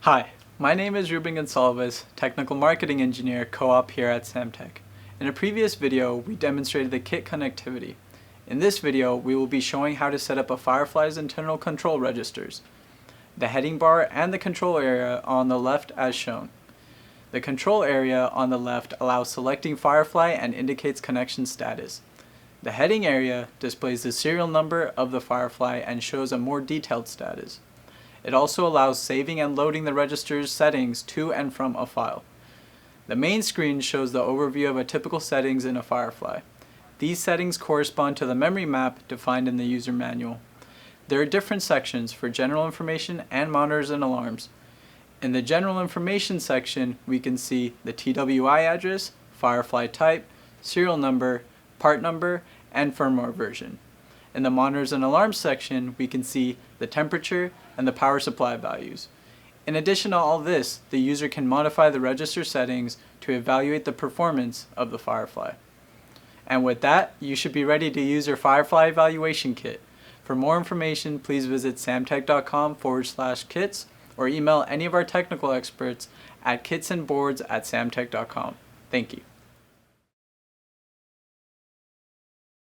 Hi, my name is Rubin Gonsalves, Technical Marketing Engineer Co-op here at Samtech. In a previous video, we demonstrated the kit connectivity. In this video, we will be showing how to set up a FireFly's internal control registers. The heading bar and the control area are on the left as shown. The control area on the left allows selecting FireFly and indicates connection status. The heading area displays the serial number of the FireFly and shows a more detailed status. It also allows saving and loading the register's settings to and from a file. The main screen shows the overview of a typical settings in a FireFly. These settings correspond to the memory map defined in the user manual. There are different sections for general information and monitors and alarms. In the general information section, we can see the TWI address, FireFly type, serial number, part number, and firmware version. In the monitors and alarms section, we can see the temperature and the power supply values. In addition to all this, the user can modify the register settings to evaluate the performance of the FireFly. And with that, you should be ready to use your FireFly Evaluation Kit. For more information, please visit samtech.com/kits or email any of our technical experts at kitsandboards@samtech.com. Thank you.